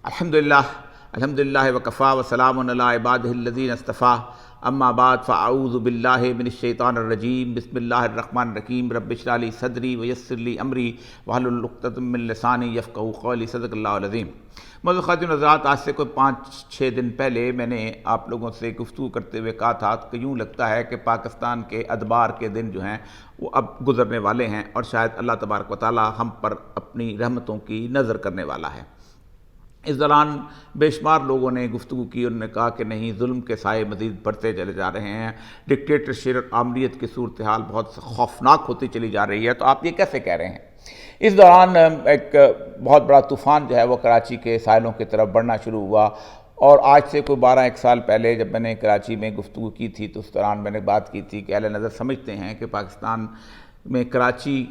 الحمدللہ وکفا وسلام علی عبادہ الذین اصطفیٰ اما بعد فاعوذ باللہ من الشیطان الرجیم بسم اللہ الرحمن الرحیم رب اشرح لی صدری ویسر لی امری واحلل عقدۃ من لسانی یفقہوا قولی صدق اللہ العظیم۔ معزز خواتین و حضرات، آج سے کوئی 5-6 دن پہلے میں نے آپ لوگوں سے گفتگو کرتے ہوئے کہا تھا کہ یوں لگتا ہے کہ پاکستان کے ادبار کے دن جو ہیں وہ اب گزرنے والے ہیں اور شاید اللہ تبارک و تعالی ہم پر اپنی رحمتوں کی نظر کرنے والا ہے۔ اس دوران بے شمار لوگوں نے گفتگو کی، انہوں نے کہا کہ نہیں، ظلم کے سائے مزید بڑھتے چلے جا رہے ہیں، ڈکٹیٹرشپ اور آمریت کی صورتحال بہت خوفناک ہوتی چلی جا رہی ہے، تو آپ یہ کیسے کہہ رہے ہیں؟ اس دوران ایک بہت بڑا طوفان جو ہے وہ کراچی کے ساحلوں کی طرف بڑھنا شروع ہوا، اور آج سے کوئی 12-1 سال پہلے جب میں نے کراچی میں گفتگو کی تھی تو اس دوران میں نے بات کی تھی کہ اہل نظر سمجھتے ہیں کہ پاکستان میں کراچی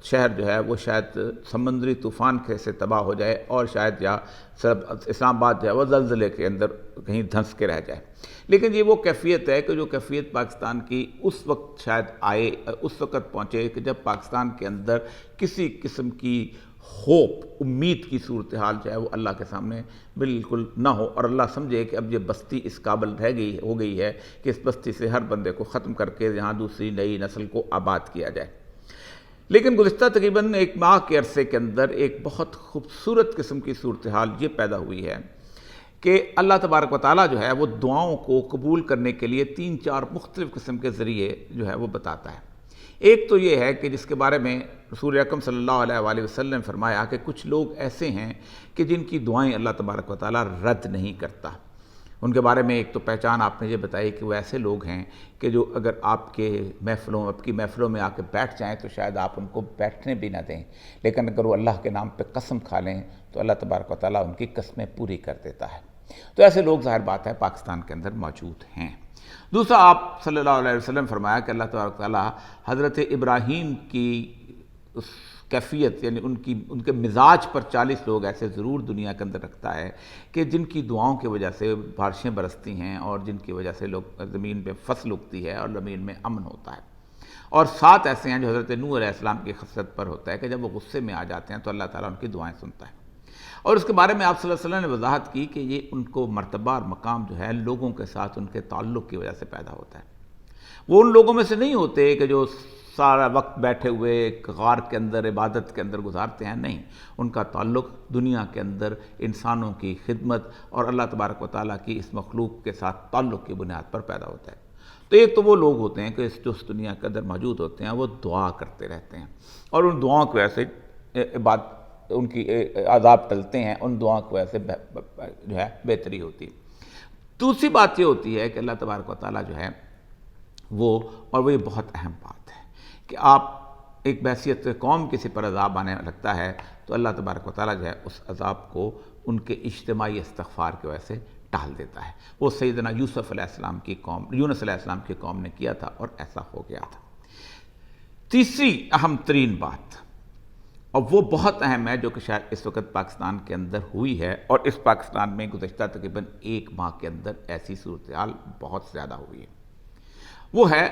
شہر جو ہے وہ شاید سمندری طوفان سے تباہ ہو جائے اور شاید یا اسلام آباد جو ہے وہ زلزلے کے اندر کہیں دھنس کے رہ جائے۔ لیکن یہ وہ کیفیت ہے کہ جو کیفیت پاکستان کی اس وقت شاید آئے، اس وقت پہنچے کہ جب پاکستان کے اندر کسی قسم کی ہوپ، امید کی صورتحال جو ہے وہ اللہ کے سامنے بالکل نہ ہو، اور اللہ سمجھے کہ اب یہ بستی اس قابل ہو گئی ہے کہ اس بستی سے ہر بندے کو ختم کر کے یہاں دوسری نئی نسل کو آباد کیا جائے۔ لیکن گزشتہ تقریباً 1 ماہ کے عرصے کے اندر ایک بہت خوبصورت قسم کی صورتحال یہ پیدا ہوئی ہے کہ اللہ تبارک و تعالیٰ جو ہے وہ دعاؤں کو قبول کرنے کے لیے 3-4 مختلف قسم کے ذریعے جو ہے وہ بتاتا ہے۔ ایک تو یہ ہے کہ جس کے بارے میں رسول اکرم صلی اللہ علیہ وآلہ وسلم نے فرمایا کہ کچھ لوگ ایسے ہیں کہ جن کی دعائیں اللہ تبارک و تعالیٰ رد نہیں کرتا۔ ان کے بارے میں ایک تو پہچان آپ نے یہ بتائی کہ وہ ایسے لوگ ہیں کہ جو اگر آپ کی محفلوں میں آ کے بیٹھ جائیں تو شاید آپ ان کو بیٹھنے بھی نہ دیں، لیکن اگر وہ اللہ کے نام پہ قسم کھا لیں تو اللہ تبارک و تعالیٰ ان کی قسمیں پوری کر دیتا ہے۔ تو ایسے لوگ ظاہر بات ہے پاکستان کے اندر موجود ہیں۔ دوسرا، آپ صلی اللہ علیہ وسلم فرمایا کہ اللہ تبارک و تعالیٰ حضرت ابراہیم کی اس کیفیت یعنی ان کے مزاج پر 40 لوگ ایسے ضرور دنیا کے اندر رکھتا ہے کہ جن کی دعاؤں کی وجہ سے بارشیں برستی ہیں اور جن کی وجہ سے زمین پہ فصل اگتی ہے اور زمین میں امن ہوتا ہے۔ اور 7 ایسے ہیں جو حضرت نوح علیہ السلام کی خصلت پر ہوتا ہے کہ جب وہ غصے میں آ جاتے ہیں تو اللہ تعالیٰ ان کی دعائیں سنتا ہے۔ اور اس کے بارے میں آپ صلی اللہ علیہ وسلم نے وضاحت کی کہ یہ ان کو مرتبہ اور مقام جو ہے لوگوں کے ساتھ ان کے تعلق کی وجہ سے پیدا ہوتا ہے۔ وہ ان لوگوں میں سے نہیں ہوتے کہ جو سارا وقت بیٹھے ہوئے ایک غار کے اندر عبادت کے اندر گزارتے ہیں، نہیں، ان کا تعلق دنیا کے اندر انسانوں کی خدمت اور اللہ تبارک و تعالیٰ کی اس مخلوق کے ساتھ تعلق کی بنیاد پر پیدا ہوتا ہے۔ تو ایک تو وہ لوگ ہوتے ہیں کہ جو اس دنیا کے اندر موجود ہوتے ہیں وہ دعا کرتے رہتے ہیں اور ان دعاؤں کی وجہ سے ان کی عذاب ٹلتے ہیں، ان دعاؤں کی وجہ سے جو ہے بہتری ہوتی ہے۔ دوسری بات یہ ہوتی ہے کہ اللہ تبارک و تعالیٰ جو ہے وہ یہ بہت اہم بات ہے کہ آپ ایک بحیثیت قوم کسی پر عذاب آنے لگتا ہے تو اللہ تبارک و تعالیٰ جو ہے اس عذاب کو ان کے اجتماعی استغفار کی وجہ سے ٹال دیتا ہے۔ وہ سیدنا یونس علیہ السلام کی قوم نے کیا تھا اور ایسا ہو گیا تھا۔ تیسری اہم ترین بات، اور وہ بہت اہم ہے، جو کہ شاید اس وقت پاکستان کے اندر ہوئی ہے، اور اس پاکستان میں گزشتہ تقریباً 1 ماہ کے اندر ایسی صورتحال بہت زیادہ ہوئی ہے، وہ ہے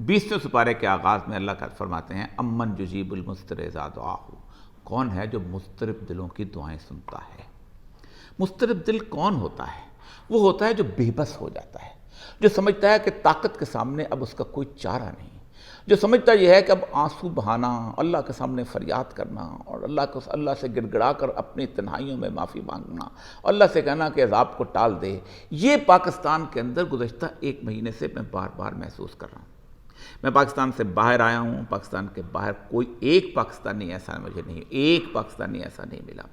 20ویں سپارے کے آغاز میں اللہ کا فرماتے ہیں امن یجیب المضطر اذا دعاہ، کون ہے جو مضطرب دلوں کی دعائیں سنتا ہے۔ مضطرب دل کون ہوتا ہے؟ وہ ہوتا ہے جو بے بس ہو جاتا ہے، جو سمجھتا ہے کہ طاقت کے سامنے اب اس کا کوئی چارہ نہیں، جو سمجھتا یہ ہے کہ اب آنسو بہانا، اللہ کے سامنے فریاد کرنا اور اللہ سے گڑ گڑا کر اپنی تنہائیوں میں معافی مانگنا، اللہ سے کہنا کہ عذاب کو ٹال دے، یہ پاکستان کے اندر گزشتہ 1 مہینے سے میں بار بار محسوس کر رہا ہوں۔ میں پاکستان سے باہر آیا ہوں، پاکستان کے باہر کوئی ایک پاکستانی ایسا نہیں ملا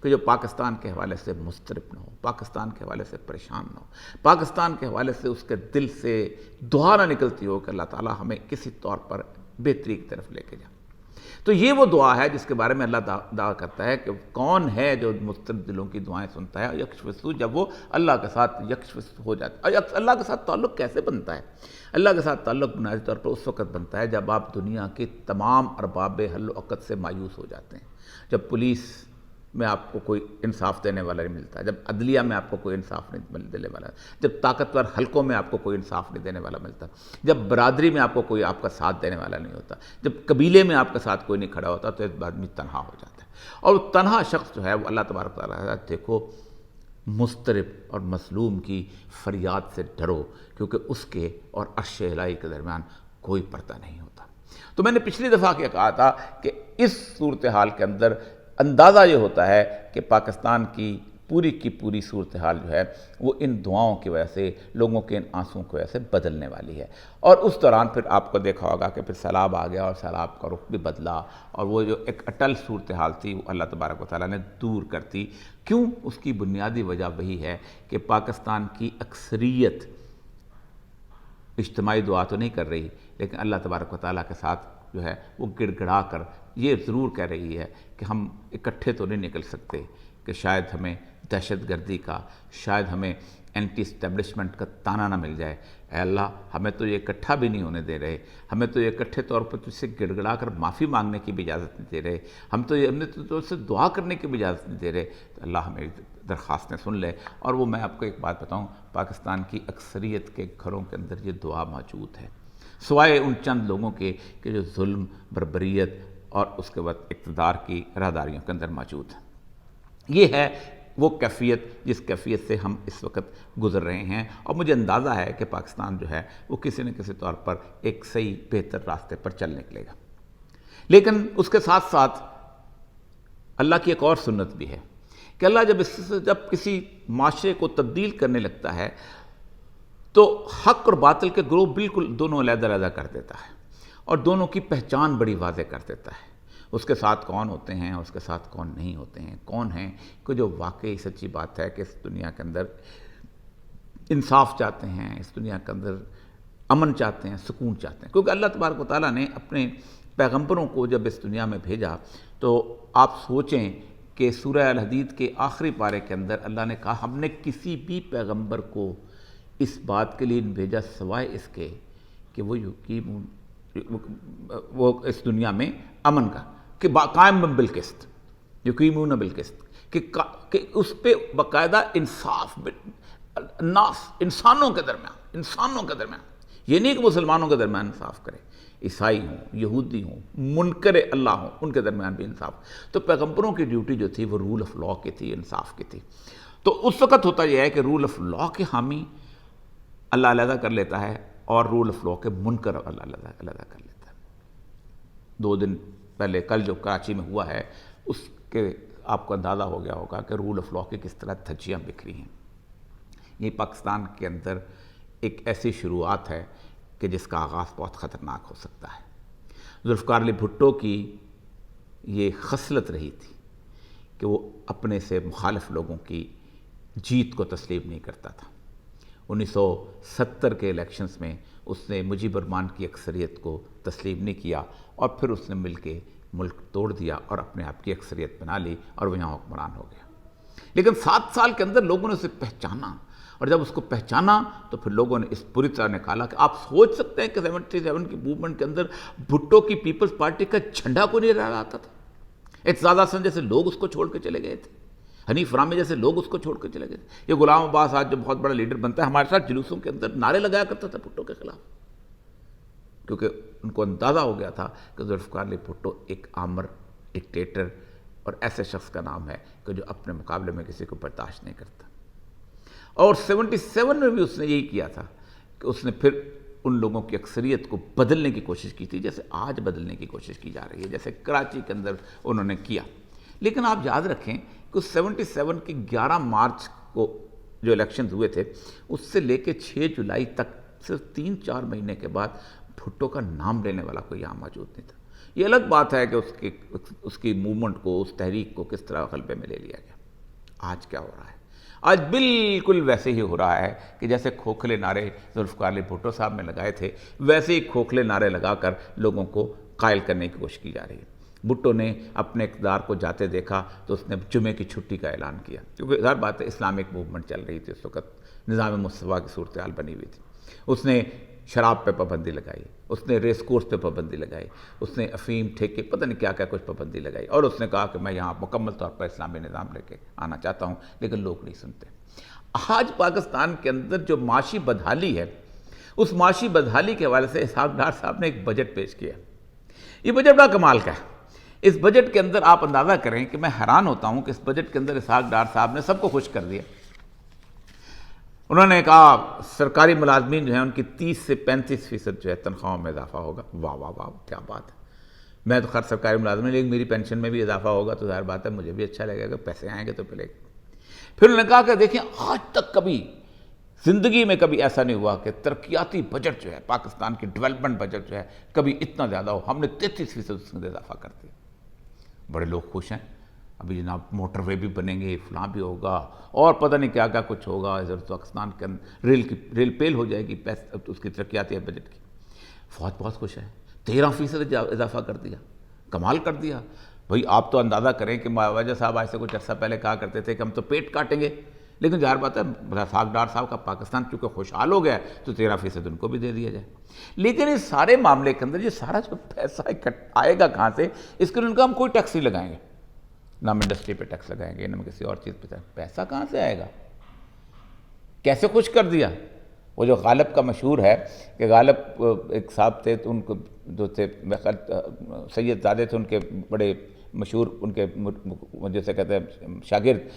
کہ جو پاکستان کے حوالے سے مضطرب نہ ہو، پاکستان کے حوالے سے پریشان نہ ہو، پاکستان کے حوالے سے اس کے دل سے دعا نہ نکلتی ہو کہ اللہ تعالیٰ ہمیں کسی طور پر بہتری کی طرف لے کے جائے۔ تو یہ وہ دعا ہے جس کے بارے میں اللہ دعا کرتا ہے کہ کون ہے جو مضطرب دلوں کی دعائیں سنتا ہے، یکشف السوء، جب وہ اللہ کے ساتھ یکشف ہو جاتا ہے۔ اللہ کے ساتھ تعلق کیسے بنتا ہے؟ اللہ کے ساتھ تعلق بنیادی طور پر اس وقت بنتا ہے جب آپ دنیا کے تمام ارباب حل و عقد سے مایوس ہو جاتے ہیں، جب پولیس میں آپ کو کوئی انصاف دینے والا نہیں ملتا، جب عدلیہ میں آپ کو کوئی انصاف نہیں دینے والا، جب طاقتور حلقوں میں آپ کو کوئی انصاف نہیں دینے والا ملتا، جب برادری میں آپ کو کوئی آپ کا ساتھ دینے والا نہیں ہوتا، جب قبیلے میں آپ کا ساتھ کوئی نہیں کھڑا ہوتا، تو ایک آدمی تنہا ہو جاتا ہے۔ اور تنہا شخص جو ہے وہ اللہ تبارک و تعالیٰ دیکھو مضطرب اور مظلوم کی فریاد سے ڈرو، کیونکہ اس کے اور عرش الہی کے درمیان کوئی پردہ نہیں ہوتا۔ تو میں نے پچھلی دفعہ کیا کہا تھا کہ اس صورتحال کے اندر اندازہ یہ ہوتا ہے کہ پاکستان کی پوری صورتحال جو ہے وہ ان دعاؤں کی وجہ سے، لوگوں کے ان آنسوؤں کی وجہ سے بدلنے والی ہے۔ اور اس دوران پھر آپ کو دیکھا ہوگا کہ پھر سیلاب آ گیا، اور سیلاب کا رخ بھی بدلا، اور وہ جو ایک اٹل صورتحال تھی وہ اللہ تبارک و تعالیٰ نے دور کر دی۔ کیوں؟ اس کی بنیادی وجہ وہی ہے کہ پاکستان کی اکثریت اجتماعی دعا تو نہیں کر رہی، لیکن اللہ تبارک و تعالیٰ کے ساتھ جو ہے وہ گڑ گڑا کر یہ ضرور کہہ رہی ہے کہ ہم اکٹھے تو نہیں نکل سکتے، کہ شاید ہمیں دہشت گردی کا، شاید ہمیں اینٹی اسٹیبلشمنٹ کا تانا نہ مل جائے۔ اے اللہ، ہمیں تو یہ اکٹھا بھی نہیں ہونے دے رہے، ہمیں تو یہ اکٹھے طور پر تجھ سے گڑ گڑا کر معافی مانگنے کی بھی اجازت نہیں دے رہے، ہم نے تو اس سے دعا کرنے کی بھی اجازت نہیں دے رہے۔ تو اللہ ہمیں درخواستیں سن لے۔ اور وہ میں آپ کو ایک بات بتاؤں، پاکستان کی اکثریت کے گھروں کے اندر یہ دعا موجود ہے، سوائے ان چند لوگوں کے کہ جو ظلم، بربریت اور اس کے بعد اقتدار کی راہداریوں کے اندر موجود ہیں۔ یہ ہے وہ کیفیت جس کیفیت سے ہم اس وقت گزر رہے ہیں، اور مجھے اندازہ ہے کہ پاکستان جو ہے وہ کسی نہ کسی طور پر ایک صحیح بہتر راستے پر چل نکلے گا۔ لیکن اس کے ساتھ ساتھ اللہ کی ایک اور سنت بھی ہے کہ اللہ جب کسی معاشرے کو تبدیل کرنے لگتا ہے تو حق اور باطل کے گروہ بالکل دونوں علیحدہ علیحدہ کر دیتا ہے، اور دونوں کی پہچان بڑی واضح کر دیتا ہے۔ اس کے ساتھ کون ہوتے ہیں اور اس کے ساتھ کون نہیں ہوتے ہیں، کون ہیں کہ جو واقعی سچی بات ہے کہ اس دنیا کے اندر انصاف چاہتے ہیں، اس دنیا کے اندر امن چاہتے ہیں، سکون چاہتے ہیں۔ کیونکہ اللہ تبارک و تعالیٰ نے اپنے پیغمبروں کو جب اس دنیا میں بھیجا تو آپ سوچیں کہ سورہ الحدید کے آخری پارے کے اندر اللہ نے کہا ہم نے کسی بھی پیغمبر کو اس بات کے لیے بھیجا سوائے اس کے کہ وہ اس دنیا میں امن کا، کہ قائم بالقسط، یقیمون بالقسط، کہ اس پہ باقاعدہ انصاف انسانوں کے درمیان، یہ نہیں کہ مسلمانوں کے درمیان انصاف کرے، عیسائی ہوں، یہودی ہوں، منکر اللہ ہوں، ان کے درمیان بھی انصاف۔ تو پیغمبروں کی ڈیوٹی جو تھی وہ رول آف لا کی تھی، انصاف کی تھی۔ تو اس وقت ہوتا یہ ہے کہ رول آف لا کے حامی اللہ علیحدہ کر لیتا ہے، اور رول آف لا کے منکر اللہ علیحدہ کر لیتا ہے۔ 2 دن پہلے کل جو کراچی میں ہوا ہے، اس کے آپ کو اندازہ ہو گیا ہوگا کہ رول آف لا کی کس طرح دھجیاں بکھری ہیں۔ یہ پاکستان کے اندر ایک ایسی شروعات ہے کہ جس کا آغاز بہت خطرناک ہو سکتا ہے۔ ذوالفقار علی بھٹو کی یہ خصلت رہی تھی کہ وہ اپنے سے مخالف لوگوں کی جیت کو تسلیم نہیں کرتا تھا۔ 1970 کے الیکشنز میں اس نے مجیب الرحمان کی اکثریت کو تسلیم نہیں کیا، اور پھر اس نے مل کے ملک توڑ دیا اور اپنے آپ کی اکثریت بنا لی، اور وہ یہاں حکمران ہو گیا۔ لیکن 7 سال کے اندر لوگوں نے اسے پہچانا، اور جب اس کو پہچانا تو پھر لوگوں نے اس پوری طرح نکالا کہ آپ سوچ سکتے ہیں کہ 77 کی موومنٹ کے اندر بھٹو کی پیپلز پارٹی کا جھنڈا کو نہیں لہراتا آتا تھا۔ اعتزاز حسن جیسے لوگ اس کو چھوڑ کے چلے گئے تھے، حنیف رامے جیسے لوگ اس کو چھوڑ کے چلے گئے تھے۔ یہ غلام عباس آج جو بہت بڑا لیڈر بنتا ہے، ہمارے ساتھ جلوسوں کے اندر نعرے لگایا کرتا تھا بھٹو کے خلاف، کیونکہ ان کو اندازہ ہو گیا تھا کہ ذوالفقار علی بھٹو ایک آمر ڈکٹیٹر اور ایسے شخص کا نام ہے کہ جو اپنے مقابلے میں کسی کو برداشت نہیں کرتا۔ اور 77 میں بھی اس نے یہی کیا تھا کہ اس نے پھر ان لوگوں کی اکثریت کو بدلنے کی کوشش کی تھی، جیسے آج بدلنے کی کوشش کی جا رہی ہے، جیسے کراچی کے اندر انہوں نے کیا۔ لیکن آپ یاد رکھیں کہ 77 کی 11 مارچ کو جو الیکشنز ہوئے تھے، اس سے لے کے 6 جولائی تک صرف 3-4 مہینے کے بعد بھٹو کا نام لینے والا کوئی یہاں موجود نہیں تھا۔ یہ الگ بات ہے کہ اس کی موومنٹ کو، اس تحریک کو کس طرح غلبے میں لے لیا گیا۔ آج کیا ہو رہا ہے؟ آج بالکل ویسے ہی ہو رہا ہے کہ جیسے کھوکھلے نعرے ذوالفقار علی بھٹو صاحب نے لگائے تھے، ویسے ہی کھوکھلے نعرے لگا کر لوگوں کو قائل کرنے کی کوشش کی جا رہی ہے۔ بھٹو نے اپنے اقتدار کو جاتے دیکھا تو اس نے جمعے کی چھٹی کا اعلان کیا، کیونکہ ہر بات ہے اسلامک موومنٹ چل رہی تھی اس وقت، نظام مصطفیٰ کی صورتحال بنی ہوئی تھی۔ اس نے شراب پہ پابندی لگائی، اس نے ریس کورس پہ پابندی لگائی، اس نے افیم ٹھیکے پتہ نہیں کیا کیا کچھ پابندی لگائی، اور اس نے کہا کہ میں یہاں مکمل طور پر اسلامی نظام لے کے آنا چاہتا ہوں، لیکن لوگ نہیں سنتے۔ آج پاکستان کے اندر جو معاشی بدحالی ہے، اس معاشی بدحالی کے حوالے سے اسحاق ڈار صاحب نے ایک بجٹ پیش کیا۔ یہ بجٹ بڑا کمال کا ہے۔ اس بجٹ کے اندر آپ اندازہ کریں کہ میں حیران ہوتا ہوں کہ اس بجٹ کے اندر اسحاق ڈار صاحب نے سب کو خوش کر دیا۔ انہوں نے کہا سرکاری ملازمین جو ہیں ان کی 30 سے 35% جو ہے تنخواہوں میں اضافہ ہوگا۔ واہ واہ واہ، کیا بات ہے! میں تو خیر سرکاری ملازم لیکن میری پینشن میں بھی اضافہ ہوگا تو ظاہر بات ہے مجھے بھی اچھا لگے گا، پیسے آئیں گے تو پھر انہوں نے کہا کہ دیکھیں آج تک کبھی زندگی میں کبھی ایسا نہیں ہوا کہ ترقیاتی بجٹ جو ہے پاکستان کی ڈیولپمنٹ بجٹ جو ہے کبھی اتنا زیادہ ہو، ہم نے 33% اس میں اضافہ کر دیا۔ بڑے لوگ خوش ہیں، ابھی جناب موٹر وے بھی بنیں گے، فلاں بھی ہوگا، اور پتہ نہیں کیا کیا کچھ ہوگا، ادھر پاکستان کے اندر ریل پیل ہو جائے گی اس کی ترقیاتی بجٹ کی۔ فوج بہت خوش ہے، 13% اضافہ کر دیا، کمال کر دیا۔ بھئی آپ تو اندازہ کریں کہ مواجہ صاحب آج سے کچھ عرصہ پہلے کہا کرتے تھے کہ ہم تو پیٹ کاٹیں گے، لیکن ظاہر بات ہے اسحاق ڈار صاحب کا پاکستان چونکہ خوشحال ہو گیا ہے تو 13% ان کو بھی دے دیا جائے۔ لیکن اس سارے معاملے کے اندر یہ سارا جو پیسہ آئے گا کہاں سے، اس کے لیے ان کا ہم کوئی ٹیکس نہیں لگائیں گے، نہ ہم انڈسٹری پہ ٹیکس لگائیں گے، نہ ہم کسی اور چیز پہ پیسہ کہاں سے آئے گا؟ کیسے خوش کر دیا؟ وہ جو غالب کا مشہور ہے کہ غالب ایک صاحب تھے تو ان کو جو تھے سید زادے تھے ان کے بڑے مشہور، ان کے جیسے کہتے ہیں شاگرد،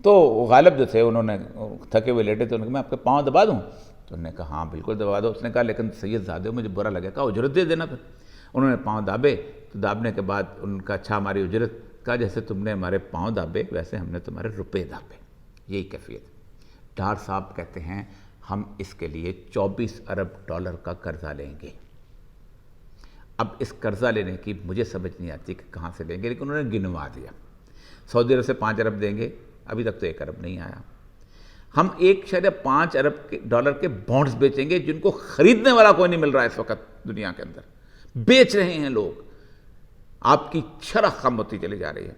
تو غالب جو تھے انہوں نے تھکے ہوئے لیٹے تھے، انہوں نے کہا میں آپ کے پاؤں دبا دوں؟ تو انہوں نے کہا ہاں بالکل دبا دو۔ اس نے کہا لیکن سید زادے مجھے برا لگے، کہا اجرت دے دینا پھر۔ انہوں نے پاؤں دابے، تو دابنے کے بعد ان کا اچھا ہماری اجرت، کہا جیسے تم نے ہمارے پاؤں دابے ویسے ہم نے تمہارے روپے دابے۔ یہی کیفیت۔ ڈار صاحب کہتے ہیں ہم اس کے لیے 24 ارب ڈالر کا قرضہ لیں گے۔ اب اس قرضہ لینے کی مجھے سمجھ نہیں آتی کہ کہاں سے لیں گے، لیکن انہوں نے گنوا دیا۔ سعودی عرب سے 5 ارب دیں گے، ابھی تک تو 1 ارب نہیں آیا۔ ہم 1.5 ارب ڈالر کے بانڈز بیچیں گے جن کو خریدنے والا کوئی نہیں مل رہا ہے اس وقت دنیا کے اندر، بیچ رہے ہیں لوگ، آپ کی شرح کم ہوتی چلی جا رہی ہے۔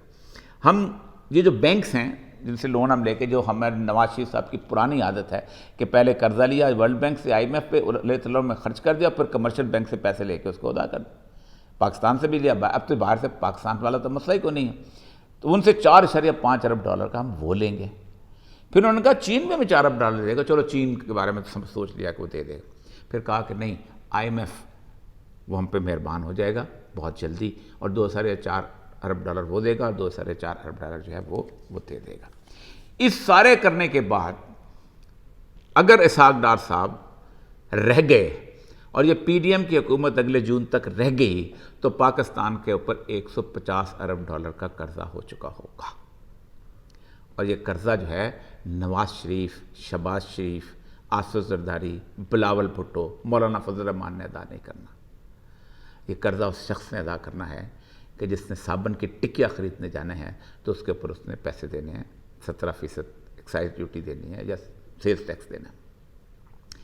ہم یہ جو بینکس ہیں جن سے لون ہم لے کے، جو ہمارے نواز شریف صاحب کی پرانی عادت ہے کہ پہلے قرضہ لیا ورلڈ بینک سے IMF پہ لون میں خرچ کر دیا، پھر کمرشل بینک سے پیسے لے کے اس کو ادا کر دیا، پاکستان سے بھی لیا، اب تو باہر سے پاکستان والا تو مسئلہ ہی کوئی نہیں ہے، تو ان سے 4.5 ارب ڈالر کا ہم وہ لیں گے۔ پھر انہوں نے کہا چین میں 4 ارب ڈالر دے گا، چلو چین کے بارے میں سوچ لیا کہ وہ دے دے گا۔ پھر کہا کہ نہیں IMF وہ ہم پہ مہربان ہو جائے گا بہت جلدی، اور 2.4 ارب ڈالر وہ دے گا، اور 2.4 ارب ڈالر جو ہے وہ دے دے گا۔ اس سارے کرنے کے بعد اگر اسحاق ڈار صاحب رہ گئے اور یہ PDM کی حکومت اگلے جون تک رہ گئی تو پاکستان کے اوپر 150 ارب ڈالر کا قرضہ ہو چکا ہوگا، اور یہ قرضہ جو ہے نواز شریف، شہباز شریف، آصف زرداری، بلاول بھٹو، مولانا فضل الرحمان نے ادا نہیں کرنا۔ یہ قرضہ اس شخص نے ادا کرنا ہے کہ جس نے صابن کی ٹکیا خریدنے جانے ہیں تو اس کے اوپر اس نے پیسے دینے ہیں، 17% ایکسائز ڈیوٹی دینی ہے یا سیلز ٹیکس دینا ہے۔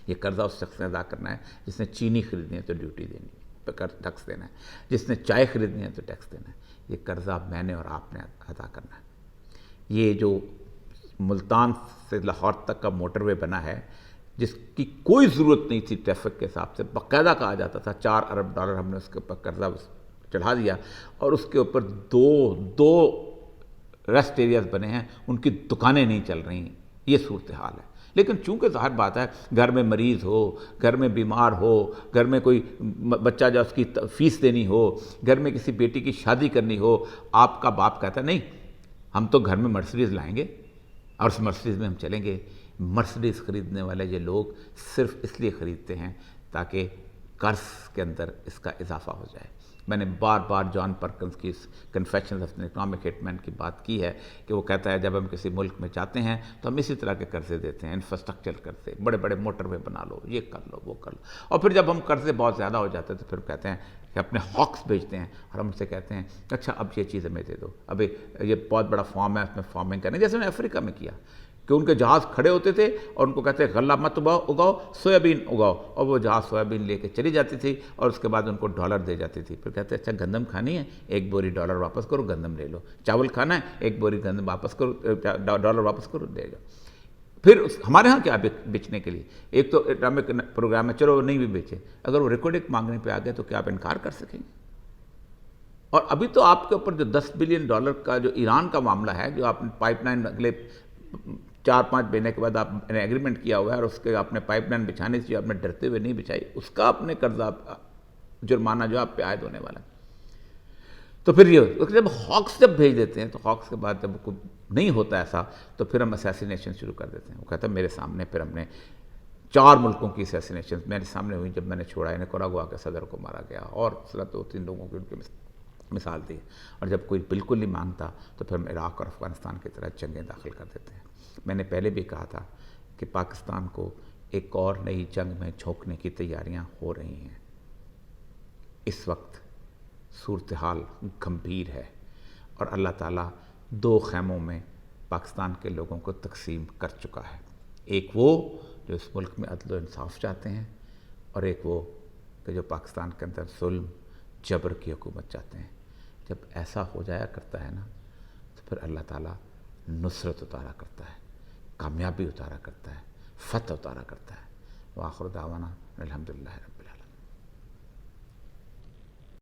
یہ قرضہ اس شخص نے ادا کرنا ہے جس نے چینی خریدنی ہے تو ڈیوٹی دینی ہے، ٹیکس دینا ہے، جس نے چائے خریدنی ہے تو ٹیکس دینا ہے۔ یہ قرضہ میں نے اور آپ نے ادا کرنا ہے۔ یہ جو ملتان سے لاہور تک کا موٹر وے بنا ہے جس کی کوئی ضرورت نہیں تھی ٹریفک کے حساب سے، باقاعدہ کہا جاتا تھا 4 ارب ڈالر ہم نے اس کے اوپر قرضہ چڑھا دیا، اور اس کے اوپر دو ریسٹ ایریاز بنے ہیں، ان کی دکانیں نہیں چل رہی ہیں، یہ صورتحال ہے۔ لیکن چونکہ ظاہر بات ہے گھر میں مریض ہو، گھر میں بیمار ہو، گھر میں کوئی بچہ جو اس کی فیس دینی ہو، گھر میں کسی بیٹی کی شادی کرنی ہو، آپ کا باپ کہتا ہے نہیں ہم تو گھر میں مرسڈیز لائیں گے اور اس مرسڈیز میں ہم چلیں گے۔ مرسڈیز خریدنے والے یہ لوگ صرف اس لیے خریدتے ہیں تاکہ قرض کے اندر اس کا اضافہ ہو جائے۔ میں نے بار بار جان پرکنز کی کنفیشنز آف این اکنامک ہٹ مین کی بات کی ہے کہ وہ کہتا ہے جب ہم کسی ملک میں جاتے ہیں تو ہم اسی طرح کے قرضے دیتے ہیں، انفراسٹرکچر قرضے، بڑے بڑے موٹر وے بنا لو، یہ کر لو وہ کر لو، اور پھر جب ہم قرضے بہت زیادہ ہو جاتے ہیں تو پھر کہتے ہیں کہ اپنے ہاکس بیچتے ہیں اور ہم ان سے کہتے ہیں اچھا اب یہ چیز ہمیں دے دو، اب یہ بہت بڑا فارم ہے اس میں فارمنگ کریں، جیسے میں افریقہ میں کیا کہ ان کے جہاز کھڑے ہوتے تھے اور ان کو کہتے ہیں غلہ مت اگاؤ، سویابین اگاؤ، اور وہ جہاز سویابین لے کے چلی جاتی تھی اور اس کے بعد ان کو ڈالر دے جاتی تھی۔ پھر کہتے ہیں اچھا گندم کھانی ہے 1 بوری ڈالر واپس کرو گندم لے لو، چاول کھانا ہے 1 بوری گندم واپس کرو ڈالر واپس کرو دے جاؤ۔ پھر ہمارے ہاں کیا بیچنے کے لیے؟ ایک تو ڈرامے پروگرام ہے، چلو وہ نہیں بھی بیچے، اگر وہ ریکارڈنگ مانگنے پہ آ گئے تو کیا آپ انکار کر سکیں گے؟ اور ابھی تو آپ کے اوپر جو $10 بلین کا جو ایران کا معاملہ ہے، جو آپ نے پائپ لائن اگلے 4-5 مہینے کے بعد آپ نے ایگریمنٹ کیا ہوا ہے، اور اس کے آپ نے پائپ لائن بچھانے سے آپ نے ڈرتے ہوئے نہیں بچھائی، اس کا آپ نے قرضہ جرمانہ جو آپ پہ عائد ہونے والا ہے۔ تو پھر یہ جب ہاکس جب بھیج دیتے ہیں، تو ہاکس کے بعد جب نہیں ہوتا ایسا، تو پھر ہم اسیسینیشن شروع کر دیتے ہیں۔ وہ کہتا ہے میرے سامنے پھر ہم نے 4 ملکوں کی اسیسینیشن میرے سامنے ہوئی جب میں نے چھوڑا، نیکاراگوا کے صدر کو مارا گیا، اور 2-3 لوگوں کی ان کی مثال دی۔ اور جب کوئی بالکل نہیں مانگتا تو پھر ہم عراق اور افغانستان کی طرح جنگیں داخل کر دیتے ہیں۔ میں نے پہلے بھی کہا تھا کہ پاکستان کو ایک اور نئی جنگ میں جھونکنے کی تیاریاں ہو رہی ہیں۔ اس وقت صورتحال گمبھیر ہے، اور اللہ تعالیٰ 2 خیموں میں پاکستان کے لوگوں کو تقسیم کر چکا ہے۔ ایک وہ جو اس ملک میں عدل و انصاف چاہتے ہیں، اور ایک وہ کہ جو پاکستان کے اندر ظلم جبر کی حکومت چاہتے ہیں۔ جب ایسا ہو جایا کرتا ہے نا، تو پھر اللہ تعالیٰ نصرت اتارا کرتا ہے، کامیابی اتارا کرتا ہے، فتح اتارا کرتا ہے۔ وآخر دعوانا الحمدللہ رب